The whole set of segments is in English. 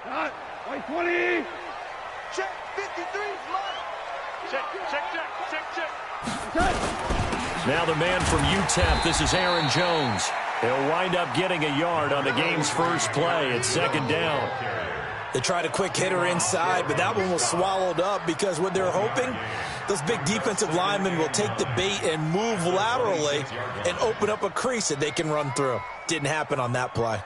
White 20. Check 53. Check. Now the man from UTEP, this is Aaron Jones. He'll wind up getting a yard on the game's first play. It's second down. They tried a quick hitter inside, but that one was swallowed up because what they're hoping, those big defensive linemen will take the bait and move laterally and open up a crease that they can run through. Didn't happen on that play.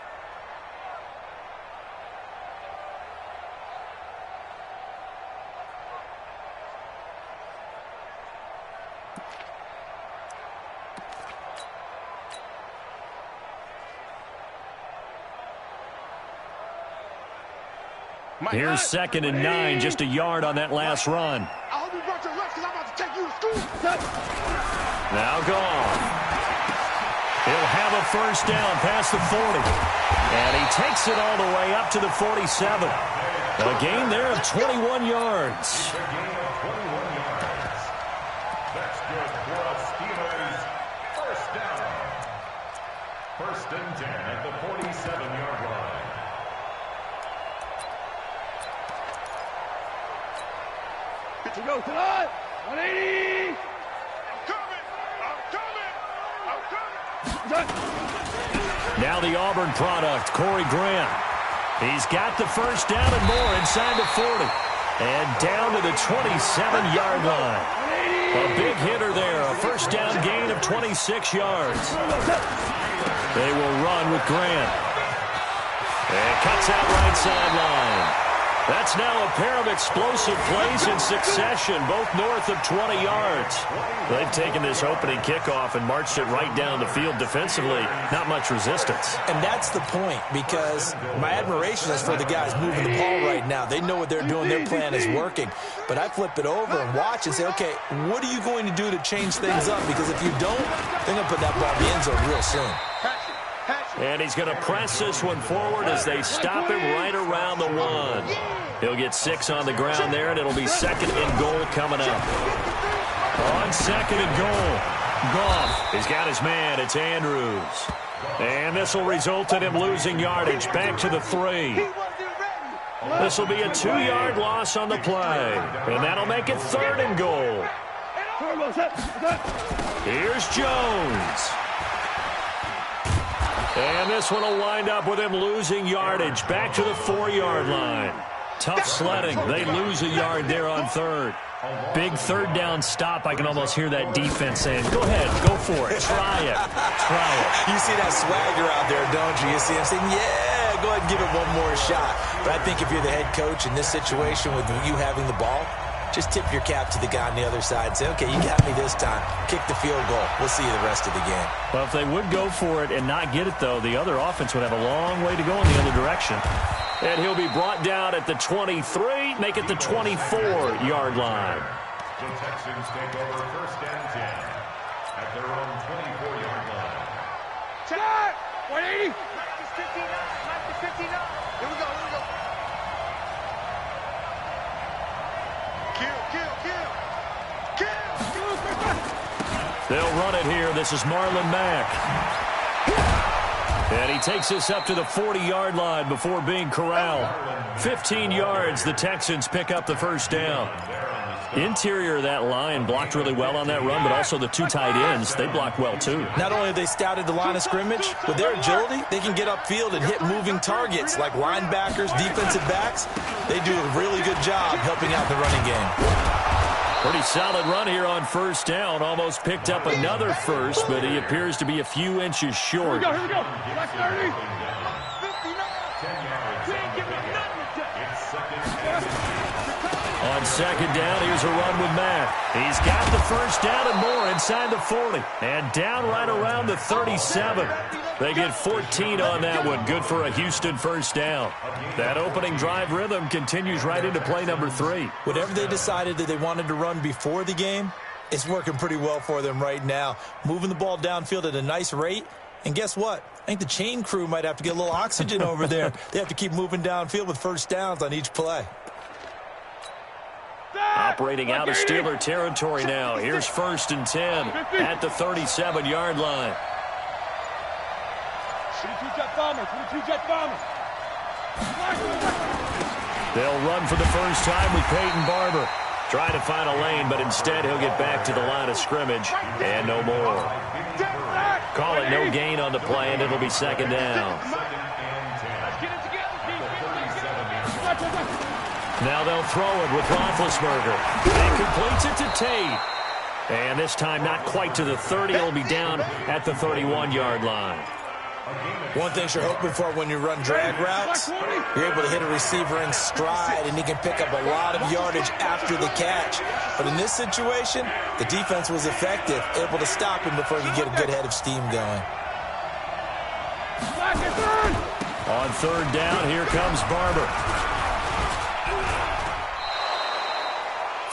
Here's 2nd and 9, just a yard on that last run. I hope you brought your left because I'm about to take you to school. Now gone. He'll have a first down past the 40. And he takes it all the way up to the 47. A gain there of 21 yards. That's good for the Steelers. First down. 1st and 10 at the 47-yard line. To go to the 180. I'm coming. Now the Auburn product, Corey Graham. He's got the first down and more inside the 40. And down to the 27-yard line. A big hitter there, a first down gain of 26 yards. They will run with Grant. And cuts out right sideline. That's now a pair of explosive plays in succession, both north of 20 yards. They've taken this opening kickoff and marched it right down the field defensively. Not much resistance. And that's the point, because my admiration is for the guys moving the ball right now. They know what they're doing. Their plan is working. But I flip it over and watch and say, okay, what are you going to do to change things up? Because if you don't, they're going to put that ball in the end zone real soon. And he's going to press this one forward as they stop him right around the 1. He'll get 6 on the ground there, and it'll be 2nd and goal coming up. On 2nd and goal, Goff. He's got his man. It's Andrews. And this will result in him losing yardage back to the 3. This will be a 2-yard loss on the play. And that'll make it 3rd and goal. Here's Jones. And this one will wind up with him losing yardage back to the 4-yard line. Tough sledding. They lose a yard there on 3rd. Big 3rd down stop. I can almost hear that defense saying, go ahead, go for it. Try it. Try it. You see that swagger out there, don't you? You see him saying, yeah, go ahead and give it one more shot. But I think if you're the head coach in this situation with you having the ball, just tip your cap to the guy on the other side and say, okay, you got me this time. Kick the field goal. We'll see you the rest of the game. Well, if they would go for it and not get it, though, the other offense would have a long way to go in the other direction. And he'll be brought down at the 23, make it the 24-yard line. The Texans take over 1st and 10 at their own 24-yard line. Check! 180. Practice 59. Practice 59. Here we go. They'll run it here. This is Marlon Mack. And he takes this up to the 40-yard line before being corralled. 15 yards, the Texans pick up the first down. Interior of that line blocked really well on that run, but also the 2 tight ends, they blocked well too. Not only have they scouted the line of scrimmage, with their agility, they can get upfield and hit moving targets like linebackers, defensive backs. They do a really good job helping out the running game. Pretty solid run here on first down. Almost picked up another first, but he appears to be a few inches short. Here we go. Black 30. On second down, here's a run with Mack. He's got the first down and more inside the 40. And down right around the 37. They get 14 on that one. Good for a Houston first down. That opening drive rhythm continues right into play number 3. Whatever they decided that they wanted to run before the game, it's working pretty well for them right now. Moving the ball downfield at a nice rate. And guess what? I think the chain crew might have to get a little oxygen over there. They have to keep moving downfield with first downs on each play. Operating out of Steeler territory now. Here's 1st and 10 at the 37-yard line. 22 jet bomber. 22 jet bomber. They'll run for the first time with Peyton Barber. Trying to find a lane, but instead he'll get back to the line of scrimmage and no more. Call it no gain on the play, and it'll be second down. Now they'll throw it with Roethlisberger. And completes it to Tate. And this time not quite to the 30. It'll be down at the 31-yard line. One thing you're hoping for when you run drag routes, you're able to hit a receiver in stride, and he can pick up a lot of yardage after the catch. But in this situation, the defense was effective, able to stop him before he could get a good head of steam going. On third down, here comes Barber.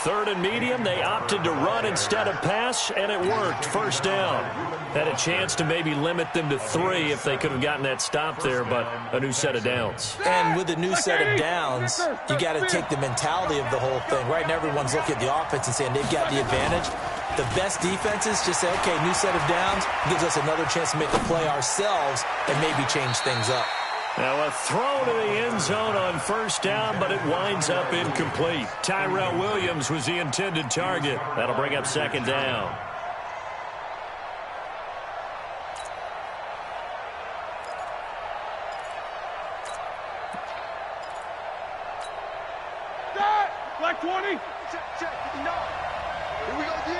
Third and medium, they opted to run instead of pass, and it worked. First down. Had a chance to maybe limit them to 3 if they could have gotten that stop there, but a new set of downs. And with a new set of downs, you got to take the mentality of the whole thing. Right now, everyone's looking at the offense and saying they've got the advantage. The best defenses just say, okay, new set of downs, gives us another chance to make a play ourselves and maybe change things up. Now a throw to the end zone on first down, but it winds up incomplete. Tyrell Williams was the intended target. That'll bring up second down. Black 20. Check. No. Here we go, D.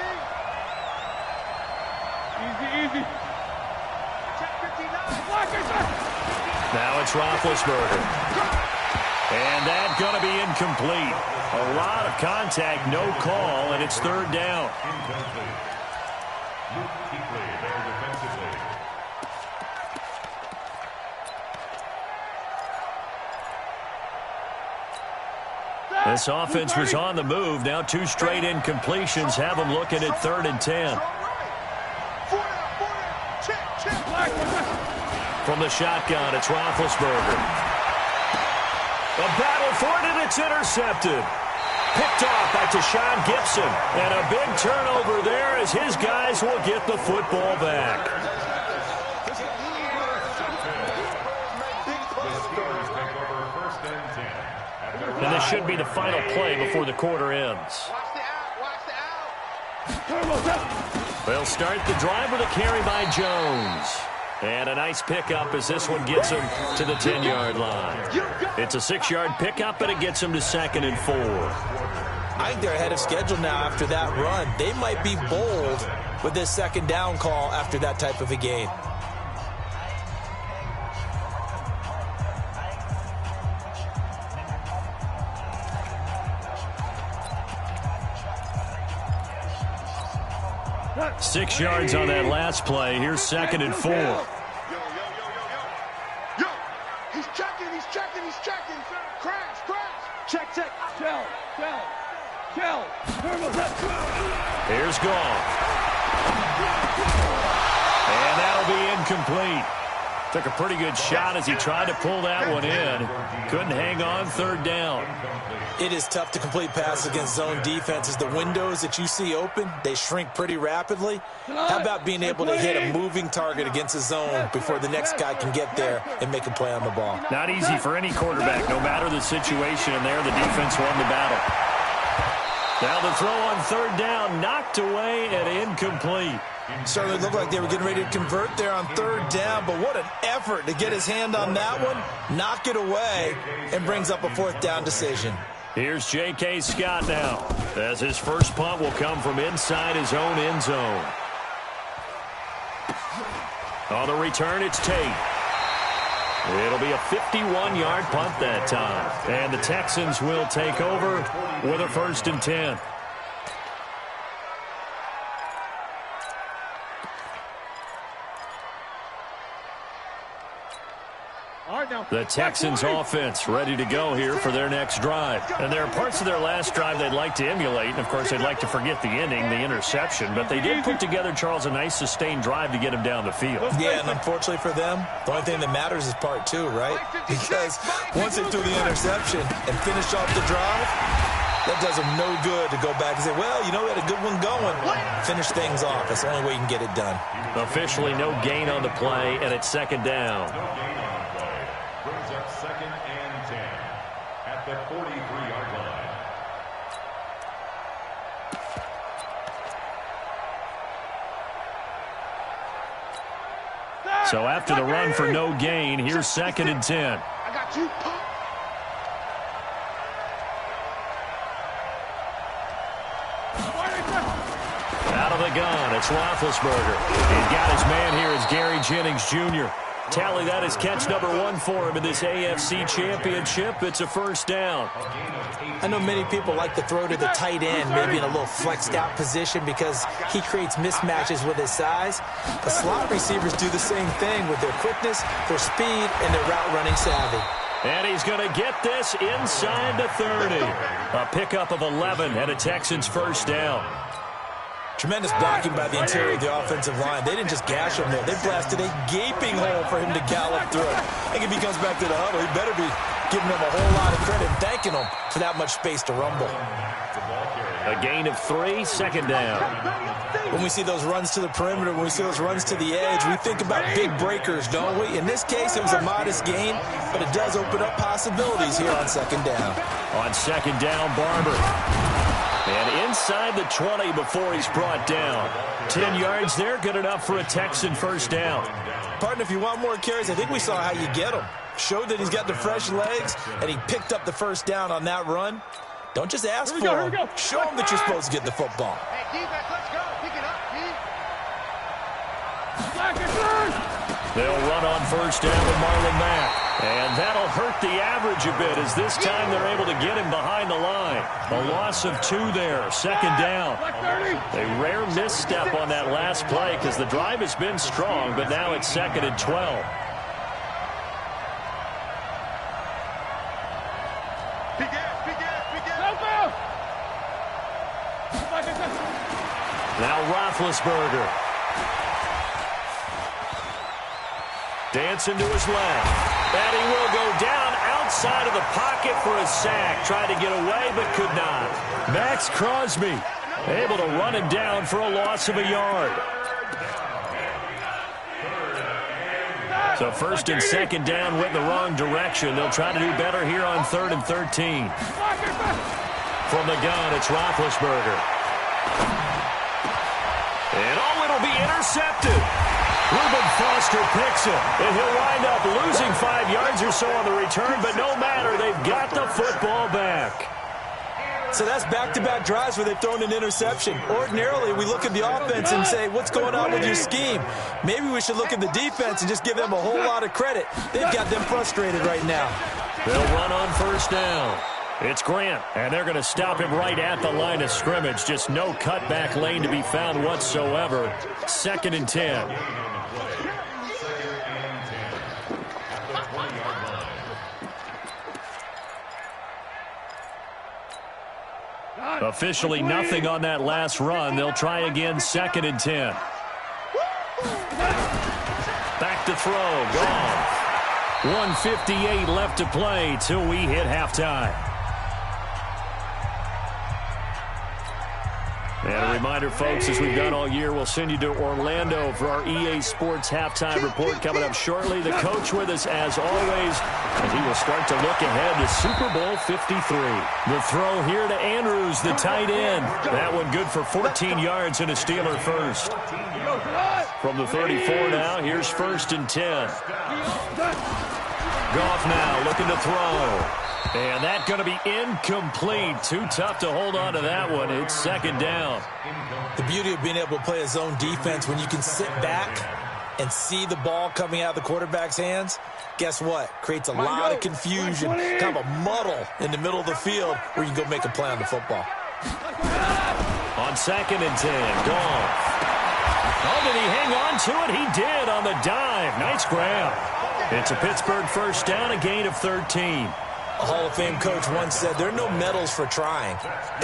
Easy. Check 59. Black is Now it's Roethlisberger. And that's going to be incomplete. A lot of contact, no call, and it's third down. Incomplete. Luke Kuechly there defensively. This offense was on the move. Now 2 straight incompletions have them looking at 3rd and 10. From the shotgun, it's Roethlisberger. A battle for it, and it's intercepted. Picked off by Tashawn Gibson. And a big turnover there as his guys will get the football back. And this should be the final play before the quarter ends. They'll start the drive with a carry by Jones. And a nice pickup as this one gets him to the 10-yard line. It's a 6-yard pickup, and it gets him to 2nd and 4. I think they're ahead of schedule now after that run. They might be bold with this second down call after that type of a game. Six yards on that last play. Here's 2nd and 4. Yo. He's checking. Crash. Check. Shell. Here's Goff. And that'll be incomplete. Took a pretty good shot as he tried to pull that one in. Couldn't hang on, 3rd down. It is tough to complete passes against zone defenses. The windows that you see open, they shrink pretty rapidly. How about being able to hit a moving target against a zone before the next guy can get there and make a play on the ball? Not easy for any quarterback, no matter the situation, and there the defense won the battle. Now the throw on 3rd down, knocked away and incomplete. Certainly looked like they were getting ready to convert there on 3rd down, but what an effort to get his hand on that one, knock it away, and brings up a 4th down decision. Here's J.K. Scott now, as his first punt will come from inside his own end zone. On the return, it's Tate. It'll be a 51-yard punt that time. And the Texans will take over with a 1st and 10. The Texans offense ready to go here for their next drive. And there are parts of their last drive they'd like to emulate. And, of course, they'd like to forget the ending, the interception. But they did put together, Charles, a nice sustained drive to get him down the field. Yeah, and unfortunately for them, the only thing that matters is part 2, right? Because once they threw the interception and finished off the drive, that does them no good to go back and say, well, you know, we had a good one going. Finish things off. That's the only way you can get it done. Officially no gain on the play, and it's 2nd down. brings up 2nd and 10 at the 43-yard line. So after the run for no gain, here's 2nd and 10. I got you. Out of the gun, it's Roethlisberger. He's got his man here as Gary Jennings Jr. Tally, that is catch number 1 for him in this AFC Championship. It's a first down. I know many people like to throw to the tight end, maybe in a little flexed out position because he creates mismatches with his size. But slot receivers do the same thing with their quickness, their speed, and their route running savvy. And he's going to get this inside the 30. A pickup of 11 and a Texans first down. Tremendous blocking by the interior of the offensive line. They didn't just gash him there. They blasted a gaping hole for him to gallop through. I think if he comes back to the huddle, he better be giving them a whole lot of credit and thanking them for that much space to rumble. A gain of 3, 2nd down. When we see those runs to the perimeter, when we see those runs to the edge, we think about big breakers, don't we? In this case, it was a modest gain, but it does open up possibilities here on 2nd down. On 2nd down, Barber. And inside the 20 before he's brought down. 10 yards there, good enough for a Texan first down. Partner, if you want more carries, I think we saw how you get them. Showed that he's got the fresh legs, and he picked up the first down on that run. Don't just ask for him. Show him that you're supposed to get the football. Hey, defense, let's go. Pick it up, They'll run on first down with Marlon Mack. And that'll hurt the average a bit as this time they're able to get him behind the line. A loss of 2 there, 2nd down. A rare misstep on that last play because the drive has been strong, but now it's 2nd and 12. Now Roethlisberger. Dancing to his left. And he will go down outside of the pocket for a sack. Tried to get away, but could not. Max Crosby able to run him down for a loss of a yard. So 1st and 2nd down went in the wrong direction. They'll try to do better here on 3rd and 13. From the gun, it's Roethlisberger. And it'll be intercepted. Reuben Foster picks it, and he'll wind up losing 5 yards or so on the return, but no matter, they've got the football back. So that's back-to-back drives where they've thrown an interception. Ordinarily, we look at the offense and say, what's going on with your scheme? Maybe we should look at the defense and just give them a whole lot of credit. They've got them frustrated right now. They'll run on first down. It's Grant, and they're going to stop him right at the line of scrimmage. Just no cutback lane to be found whatsoever. 2nd and 10. Officially nothing on that last run. They'll try again, 2nd and 10. Back to throw, gone. 1:58 left to play till we hit halftime. And a reminder, folks, as we've done all year, we'll send you to Orlando for our EA Sports halftime report coming up shortly. The coach with us, as always, and he will start to look ahead to Super Bowl 53. The throw here to Andrews, the tight end. That one good for 14 yards and a Steeler first. From the 34 now, here's 1st and 10. Goff now looking to throw. And that's going to be incomplete. Too tough to hold on to that one. It's 2nd down. The beauty of being able to play a zone defense when you can sit back and see the ball coming out of the quarterback's hands, guess what? Creates a lot of confusion, kind of a muddle in the middle of the field where you can go make a play on the football. On 2nd and 10, Goff. Oh, did he hang on to it? He did on the dive. Nice grab. It's a Pittsburgh first down, a gain of 13. A Hall of Fame coach once said, there are no medals for trying.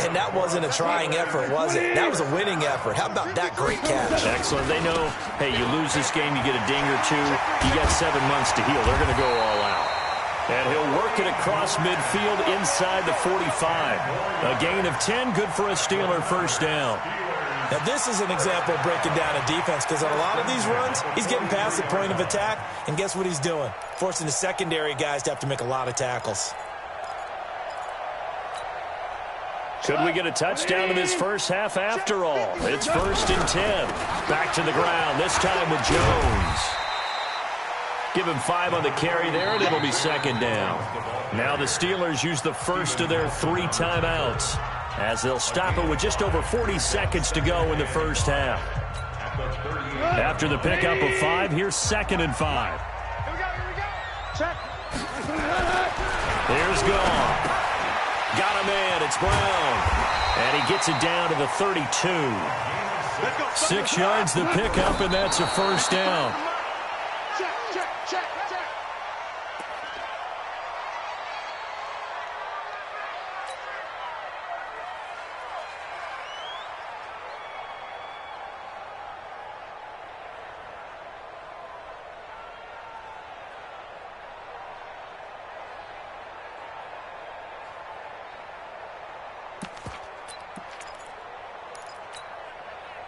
And that wasn't a trying effort, was it? That was a winning effort. How about that great catch? Excellent. They know, hey, you lose this game, you get a ding or two. You got 7 months to heal. They're going to go all out. And he'll work it across midfield inside the 45. A gain of 10, good for a Steeler first down. Now, this is an example of breaking down a defense because on a lot of these runs, he's getting past the point of attack, and guess what he's doing? Forcing the secondary guys to have to make a lot of tackles. Could we get a touchdown in this first half after all? It's 1st and 10. Back to the ground, this time with Jones. Give him 5 on the carry there, and it'll be 2nd down. Now the Steelers use the first of their 3 timeouts, as they'll stop it with just over 40 seconds to go in the first half. After the pickup of 5, here's 2nd and 5. Here we go. Check. Here's Goff. Got a man, it's Brown. And he gets it down to the 32. 6 yards the pickup, and that's a 1st down. Check.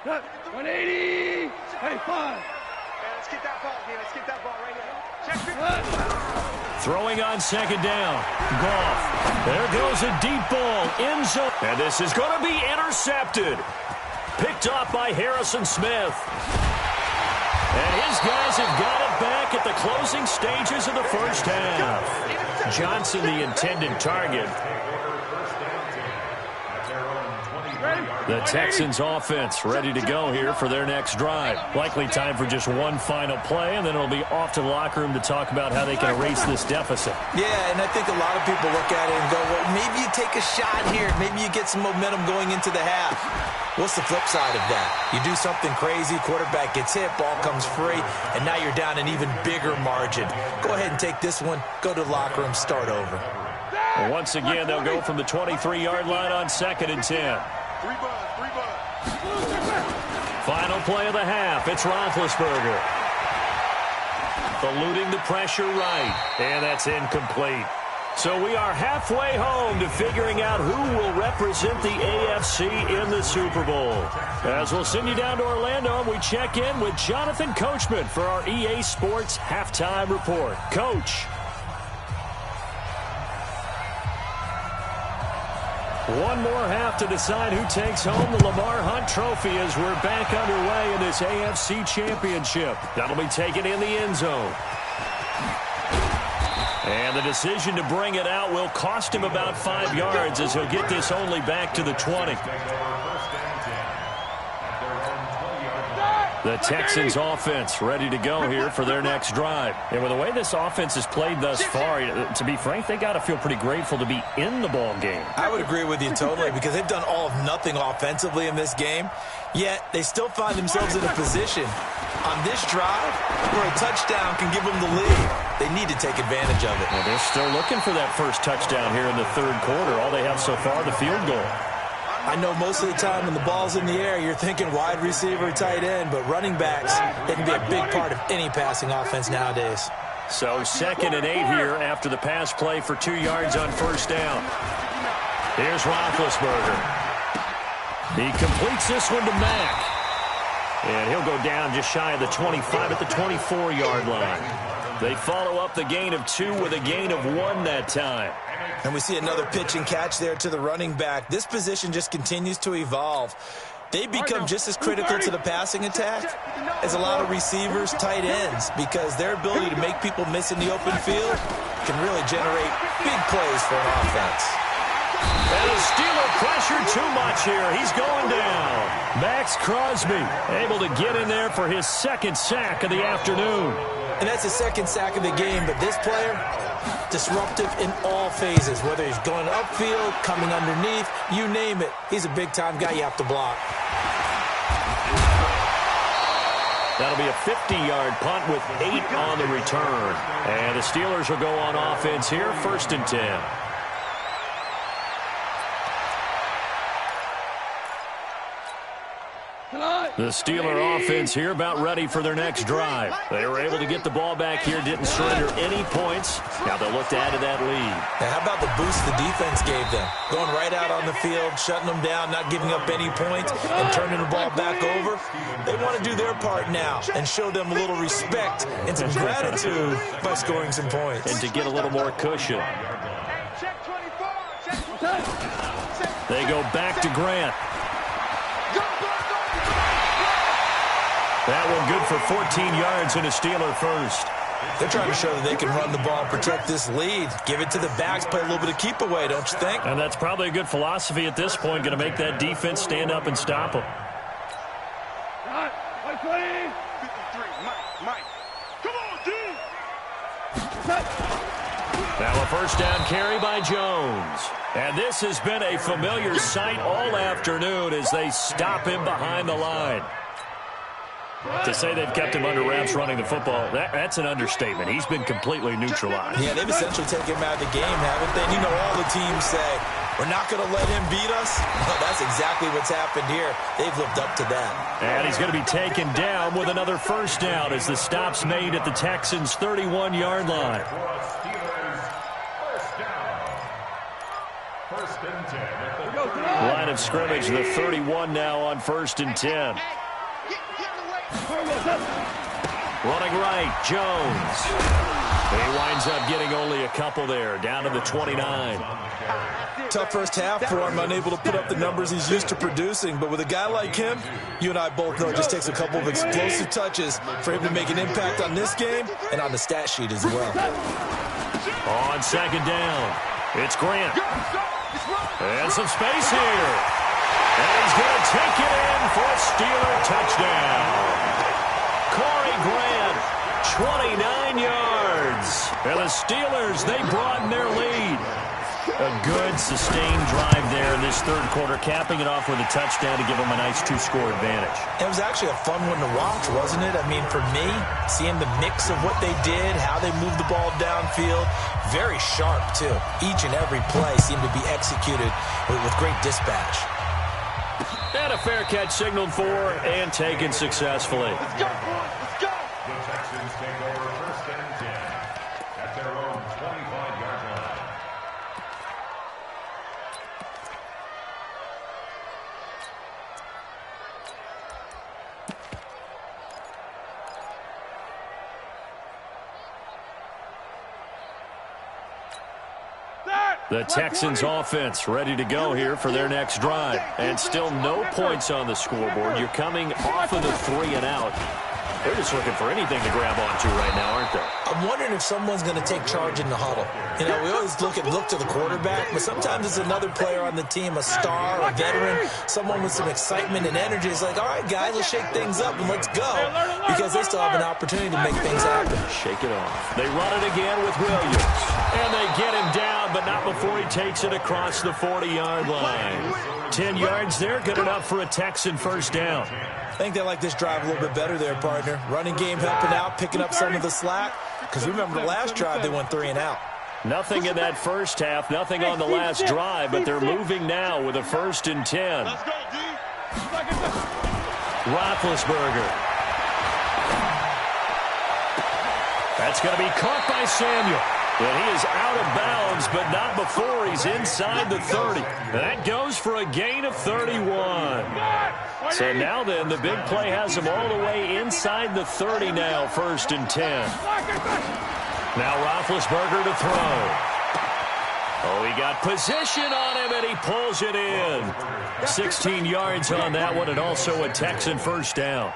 Cut. 180. Hey, 5. Let's get that ball, man. Let's get that ball right now. Check. Throwing on 2nd down. Goff. There goes a deep ball. End zone. And this is going to be intercepted. Picked off by Harrison Smith. And his guys have got it back at the closing stages of the first half. Johnson, the intended target. The Texans offense ready to go here for their next drive. Likely time for just one final play, and then it'll be off to the locker room to talk about how they can erase this deficit. Yeah, and I think a lot of people look at it and go, well, maybe you take a shot here. Maybe you get some momentum going into the half. What's the flip side of that? You do something crazy, quarterback gets hit, ball comes free, and now you're down an even bigger margin. Go ahead and take this one, go to the locker room, start over. Well, once again, they'll go from the 23-yard line on 2nd and 10. 3 buds. Final play of the half. It's Roethlisberger. Eluding the pressure right. And that's incomplete. So we are halfway home to figuring out who will represent the AFC in the Super Bowl. As we'll send you down to Orlando, we check in with Jonathan Coachman for our EA Sports Halftime Report. Coach. One more half to decide who takes home the Lamar Hunt Trophy as we're back underway in this AFC Championship. That'll be taken in the end zone. And the decision to bring it out will cost him about 5 yards as he'll get this only back to the 20. The Texans offense ready to go here for their next drive. And with the way this offense has played thus far, to be frank, they got to feel pretty grateful to be in the ball game. I would agree with you totally because they've done all of nothing offensively in this game, yet they still find themselves in a position on this drive where a touchdown can give them the lead. They need to take advantage of it. Well, they're still looking for that first touchdown here in the 3rd quarter. All they have so far, the field goal. I know most of the time when the ball's in the air, you're thinking wide receiver, tight end, but running backs, they can be a big part of any passing offense nowadays. So 2nd and 8 here after the pass play for 2 yards on 1st down. Here's Roethlisberger. He completes this one to Mack. And he'll go down just shy of the 25 at the 24-yard line. They follow up the gain of 2 with a gain of 1 that time. And we see another pitch and catch there to the running back. This position just continues to evolve. They become just as critical to the passing attack as a lot of receivers, tight ends, because their ability to make people miss in the open field can really generate big plays for an offense. And the Steeler pressured too much here. He's going down. Max Crosby able to get in there for his 2nd sack of the afternoon. And that's the 2nd sack of the game, but this player, disruptive in all phases, whether he's going upfield, coming underneath, you name it. He's a big-time guy you have to block. That'll be a 50-yard punt with 8 on the return. And the Steelers will go on offense here, 1st and 10. Tonight. The Steeler offense here about ready for their next drive. They were able to get the ball back here, didn't surrender any points. Now they'll look to add to that lead. Now, how about the boost the defense gave them? Going right out on the field, shutting them down, not giving up any points, and turning the ball back over. They want to do their part now and show them a little respect and some gratitude by scoring some points. And to get a little more cushion. They go back to Grant. That one good for 14 yards and a Steeler first. They're trying to show that they can run the ball and protect this lead. Give it to the backs, play a little bit of keep away, don't you think? And that's probably a good philosophy at this point, going to make that defense stand up and stop them. Now a first down carry by Jones. And this has been a familiar sight all afternoon as they stop him behind the line. To say they've kept him under wraps running the football, that's an understatement. He's been completely neutralized. Yeah, they've essentially taken him out of the game, haven't they? And you know all the teams say, we're not going to let him beat us. Well, that's exactly what's happened here. They've lived up to that. And he's going to be taken down with another first down as the stop's made at the Texans' 31-yard line. First and 10. Line of scrimmage, the 31 now on 1st and 10. Running right, Jones. He winds up getting only a couple there, down to the 29. Tough first half for him, unable to put up the numbers he's used to producing. But with a guy like him, you and I both know it just takes a couple of explosive touches for him to make an impact on this game and on the stat sheet as well. On second down, it's Grant. And some space here. And he's going to take it in for a Steeler touchdown. Corey Grant, 29 yards. And the Steelers, they broaden their lead. A good, sustained drive there in this third quarter, capping it off with a touchdown to give them a nice two-score advantage. It was actually a fun one to watch, wasn't it? I mean, for me, seeing the mix of what they did, how they moved the ball downfield, very sharp, too. Each and every play seemed to be executed with great dispatch. And a fair catch signaled for and taken successfully. Let's go, boys. Let's go. The Texans take over 1st and 10 at their own 25-yard line. The Texans offense ready to go here for their next drive. And still no points on the scoreboard. You're coming off of the 3 and out. They're just looking for anything to grab onto right now, aren't they? I'm wondering if someone's going to take charge in the huddle. You know, we always look to the quarterback, but sometimes it's another player on the team, a star, a veteran, someone with some excitement and energy. It's like, all right, guys, let's shake things up and let's go, because they still have an opportunity to make things happen. Shake it off. They run it again with Williams. And they get him down, but not before he takes it across the 40-yard line. 10 yards there, good enough for a Texan first down. I think they like this drive a little bit better there, partner. Running game helping out, picking up some of the slack. Because remember the last drive, they went 3 and out. Nothing in that first half, nothing on the last drive, but they're moving now with a 1st and 10. Let's go, D. Roethlisberger. That's going to be caught by Samuel. And he is out of bounds, but not before he's inside the 30. That goes for a gain of 31. So now then, the big play has him all the way inside the 30 now, 1st and 10. Now Roethlisberger to throw. Oh, he got position on him, and he pulls it in. 16 yards on that one, and also a Texan first down.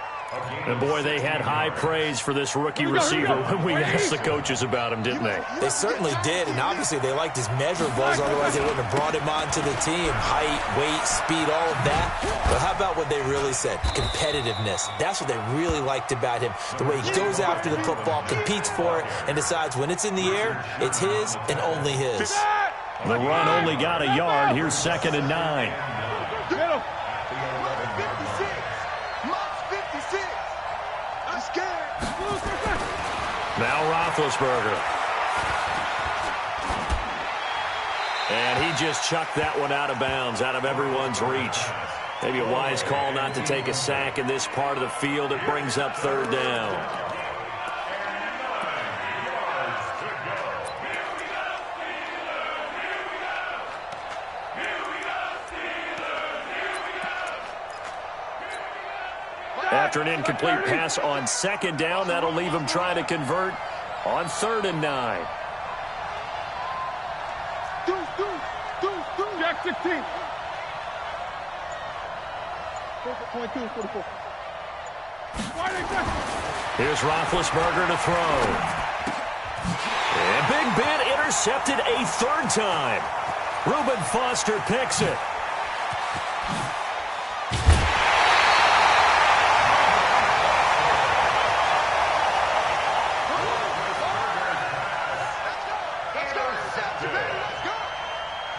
And, boy, they had high praise for this rookie receiver when we asked the coaches about him, didn't they? They certainly did, and obviously they liked his measurables, otherwise they wouldn't have brought him onto the team. Height, weight, speed, all of that. But how about what they really said? Competitiveness. That's what they really liked about him. The way he goes after the football, competes for it, and decides when it's in the air, it's his and only his. The run only got a yard. Here's 2nd and 9. Now Roethlisberger. And he just chucked that one out of bounds, out of everyone's reach. Maybe a wise call not to take a sack in this part of the field. It brings up third down. After an incomplete pass on second down, that'll leave him trying to convert on 3rd and 9. Jack 16. 22, 44. Here's Roethlisberger to throw. And Big Ben intercepted a 3rd time. Reuben Foster picks it.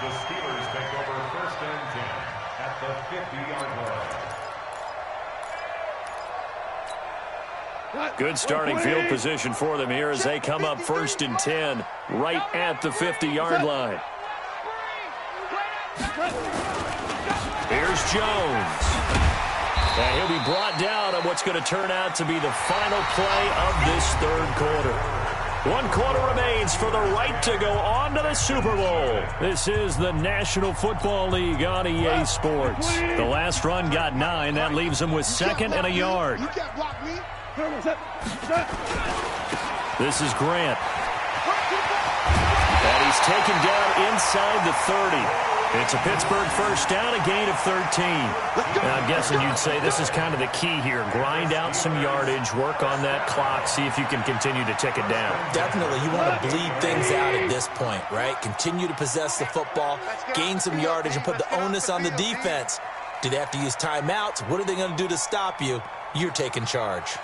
The Steelers take over 1st and 10 at the 50-yard line. Good starting field position for them here as they come up 1st and 10 right at the 50-yard line. Here's Jones. And he'll be brought down on what's going to turn out to be the final play of this 3rd quarter. 1 quarter remains for the right to go on to the Super Bowl. This is the National Football League on EA Sports. The last run got 9. That leaves him with 2nd and a yard. This is Grant. And he's taken down inside the 30. It's a Pittsburgh first down, a gain of 13. Now, I'm guessing you'd say this is kind of the key here. Grind out some yardage, work on that clock, see if you can continue to tick it down. Definitely. You want to bleed things out at this point, right? Continue to possess the football, gain some yardage, and put the onus on the defense. Do they have to use timeouts? What are they going to do to stop you? You're taking charge.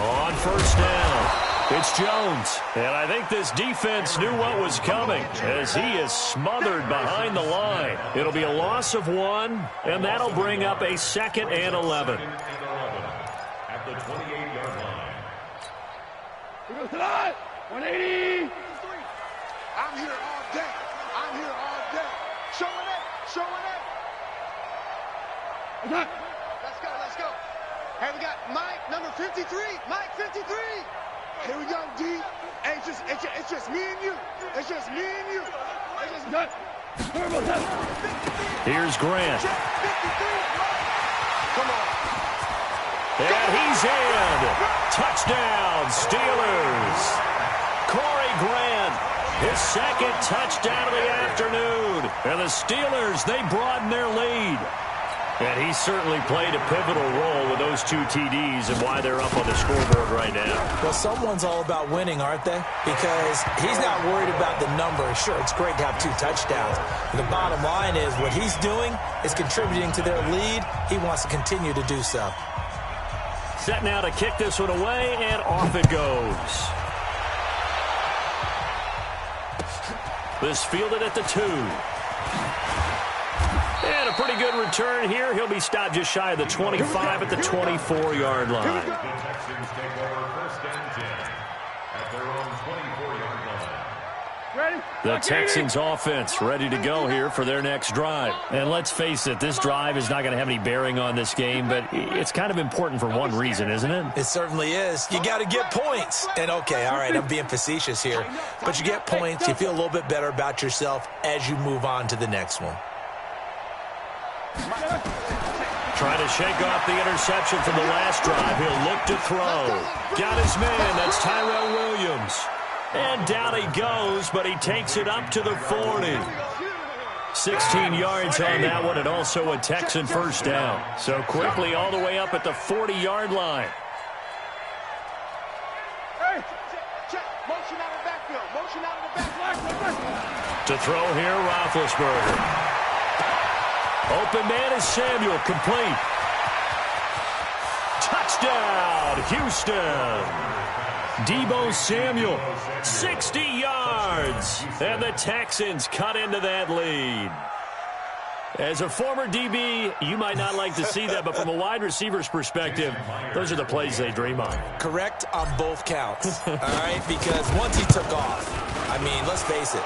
On 1st down, it's Jones. And I think this defense knew what was coming as he is smothered behind the line. It'll be a loss of 1, and that'll bring up a 2nd and 11. At the 28-yard line. Here goes the line. 180. I'm here all day. I'm here all day. Showing it. Showing it. Let's go. Let's go. Hey, we got Mike, number 53. Mike, 53. Here we go, D. Hey, it's just me and you. It's just me and you. Here's Grant. Come on. And he's in. Touchdown, Steelers. Corey Grant, his 2nd touchdown of the afternoon. And the Steelers, they broaden their lead. And he certainly played a pivotal role with those 2 TDs and why they're up on the scoreboard right now. Well, someone's all about winning, aren't they? Because he's not worried about the number. Sure, it's great to have 2 touchdowns. But the bottom line is what he's doing is contributing to their lead. He wants to continue to do so. Set now to kick this one away, and off it goes. This fielded at the 2. And a pretty good return here. He'll be stopped just shy of the 25 at the 24-yard line. The Texans take over 1st and 10 at their own 24-yard line. Ready? The Texans offense ready to go here for their next drive. And let's face it, this drive is not going to have any bearing on this game, but it's kind of important for one reason, isn't it? It certainly is. You got to get points. And, okay, all right, I'm being facetious here. But you get points, you feel a little bit better about yourself as you move on to the next one. Trying to shake off the interception from the last drive. He'll look to throw. Got his man. That's Tyrell Williams. And down he goes, but he takes it up to the 40. 16 yards on that one, and also a Texan first down. So quickly all the way up at the 40-yard line. Hey, check. Motion out of the backfield. Motion out of the backfield. To throw here, Roethlisberger. Open man is Samuel, complete. Touchdown, Houston. Deebo Samuel, 60 yards. And the Texans cut into that lead. As a former DB, you might not like to see that, but from a wide receiver's perspective, those are the plays they dream of. Correct on both counts, all right? Because once he took off, I mean, let's face it,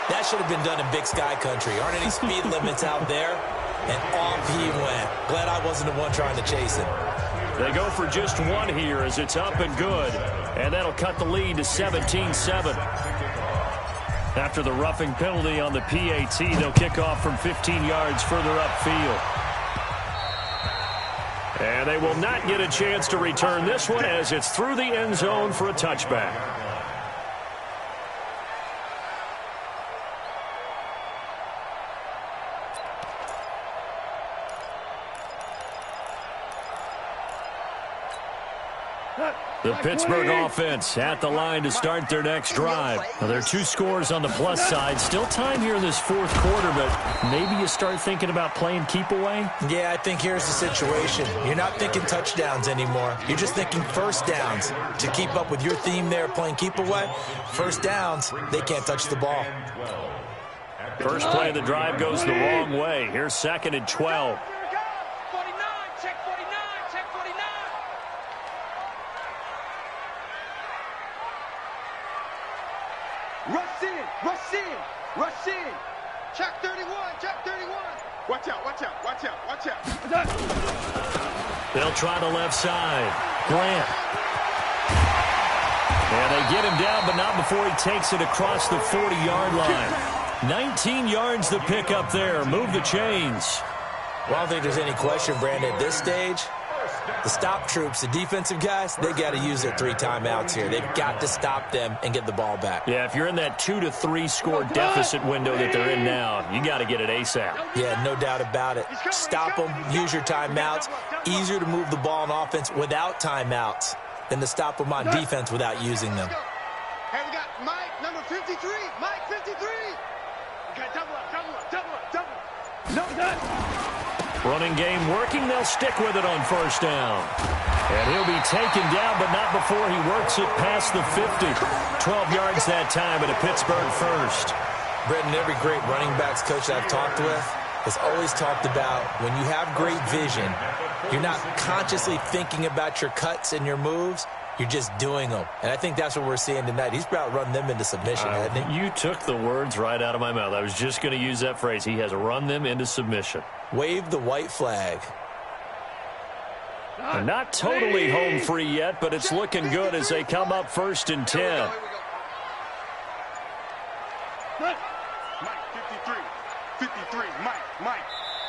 that should have been done in Big Sky Country. Aren't any speed limits out there? And off he went. Glad I wasn't the one trying to chase him. They go for just one here as it's up and good. And that'll cut the lead to 17-7. After the roughing penalty on the PAT, they'll kick off from 15 yards further upfield. And they will not get a chance to return this one as it's through the end zone for a touchback. The Pittsburgh offense at the line to start their next drive. Now, there are 2 scores on the plus side. Still time here in this fourth quarter, but maybe you start thinking about playing keep away? Yeah, I think here's the situation. You're not thinking touchdowns anymore. You're just thinking first downs. To keep up with your theme there, playing keep away, first downs, they can't touch the ball. First play of the drive goes the wrong way. Here's 2nd and 12. Rush in! Rush in! Check 31! Check 31! Watch out! Watch out! Watch out! Watch out! They'll try the left side. Grant. And they get him down, but not before he takes it across the 40-yard line. 19 yards to pick up there. Move the chains. Well, I don't think there's any question, Brandon, at this stage. The stop troops, the defensive guys, they got to use their 3 timeouts here. They've got to stop them and get the ball back. Yeah, if you're in that 2 to 3 score deficit window that they're in now, you got to get it ASAP. Yeah, no doubt about it. Stop them, use your timeouts. Easier to move the ball on offense without timeouts than to stop them on defense without using them. Hey, we got Mike, number 53. Mike, 53. We got double up, double up, double up, double up. No, done. Running game working. They'll stick with it on first down. And he'll be taken down, but not before he works it past the 50. 12 yards that time at a Pittsburgh first. Brendan, every great running backs coach I've talked with has always talked about when you have great vision, you're not consciously thinking about your cuts and your moves. You're just doing them. And I think that's what we're seeing tonight. He's about run them into submission, hasn't he? You took the words right out of my mouth. I was just going to use that phrase. He has run them into submission. Wave the white flag. And not totally home free yet, but it's looking good as they come up 1st and 10. Mike, 53. 53. Mike.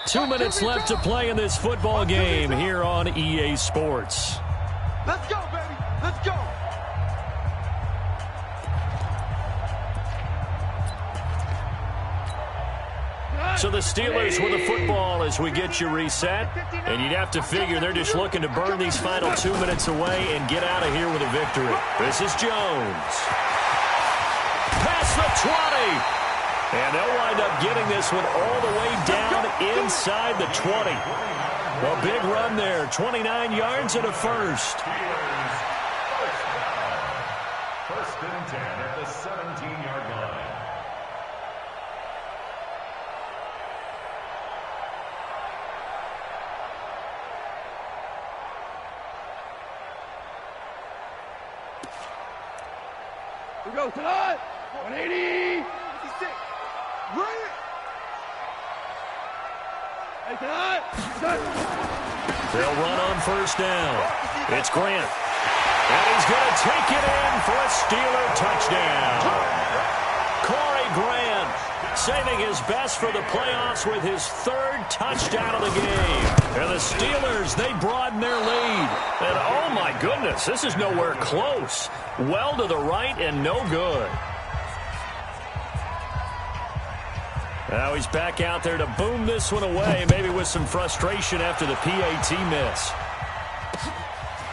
2 minutes left to play in this football game here on EA Sports. Let's go, baby. Let's go. So the Steelers with the football as we get you reset. And you'd have to figure they're just looking to burn these final 2 minutes away and get out of here with a victory. This is Jones. Past the 20. And they'll wind up getting this one all the way down inside the 20. A big run there. 29 yards and a first. First and 10 at the 17-yard line. We go tonight. 180. 56. Run it. Hey, tonight. They'll run on first down. It's Grant. And he's going to take it in for a Steeler touchdown. Corey Grant saving his best for the playoffs with his 3rd touchdown of the game. And the Steelers, they broaden their lead. And oh my goodness, this is nowhere close. Well to the right and no good. Now he's back out there to boom this one away, maybe with some frustration after the PAT miss.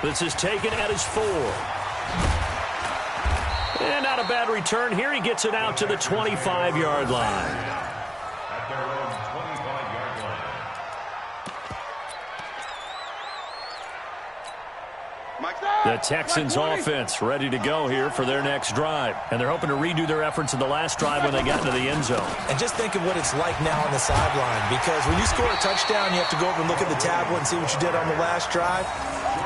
This is taken at his 4. And not a bad return here. He gets it out to the 25-yard line. At their own 25-yard line. Mike, The Texans offense ready to go here for their next drive. And they're hoping to redo their efforts in the last drive when they got into the end zone. And just think of what it's like now on the sideline, because when you score a touchdown, you have to go over and look at the tablet and see what you did on the last drive.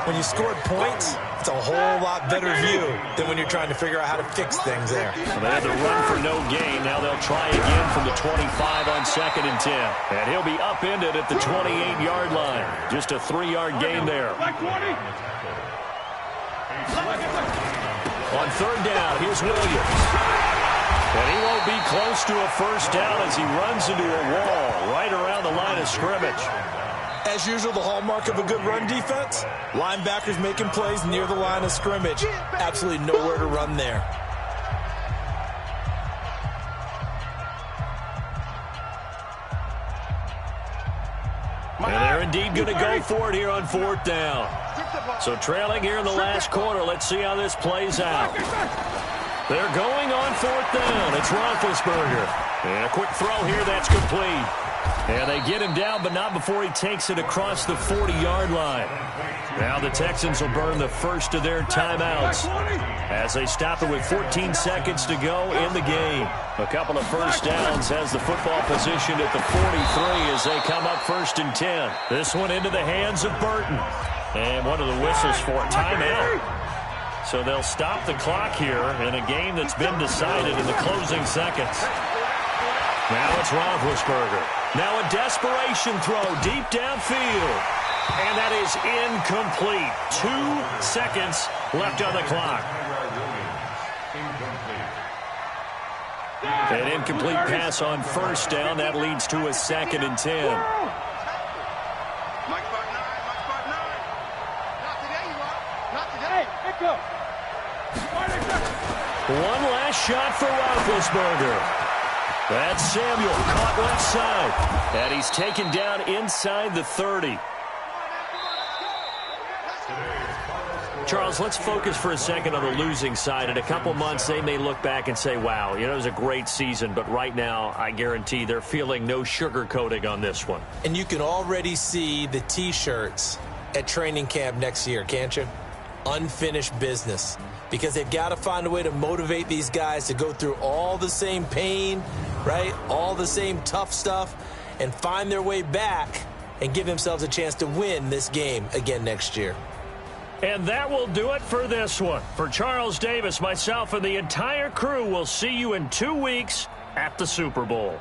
When you scored points, it's a whole lot better view than when you're trying to figure out how to fix things there. So they had to run for no gain. Now they'll try again from the 25 on 2nd and 10. And he'll be upended at the 28-yard line. Just a 3-yard gain there. On 3rd down, here's Williams. And he won't be close to a first down as he runs into a wall right around the line of scrimmage. As usual, the hallmark of a good run defense, linebackers making plays near the line of scrimmage. Absolutely nowhere to run there. And they're indeed going to go for it here on 4th down. So trailing here in the last quarter. Let's see how this plays out. They're going on 4th down. It's Roethlisberger. And a quick throw here that's complete. And they get him down, but not before he takes it across the 40-yard line. Now the Texans will burn the first of their timeouts as they stop it with 14 seconds to go in the game. A couple of first downs has the football position at the 43 as they come up 1st and 10. This one into the hands of Burton. And one of the whistles for timeout. So they'll stop the clock here in a game that's been decided in the closing seconds. Now it's Roethlisberger. Now a desperation throw deep downfield. And that is incomplete. 2 seconds left on the clock. An incomplete pass on 1st down. That leads to a 2nd and 10. One last shot for Roethlisberger. That's Samuel, caught left side. And he's taken down inside the 30. Charles, let's focus for a second on the losing side. In a couple months, they may look back and say, wow, it was a great season. But right now, I guarantee they're feeling no sugarcoating on this one. And you can already see the T-shirts at training camp next year, can't you? Unfinished business. Because they've got to find a way to motivate these guys to go through all the same pain, right? All the same tough stuff, and find their way back and give themselves a chance to win this game again next year. And that will do it for this one. For Charles Davis, myself, and the entire crew, will see you in 2 weeks at the Super Bowl.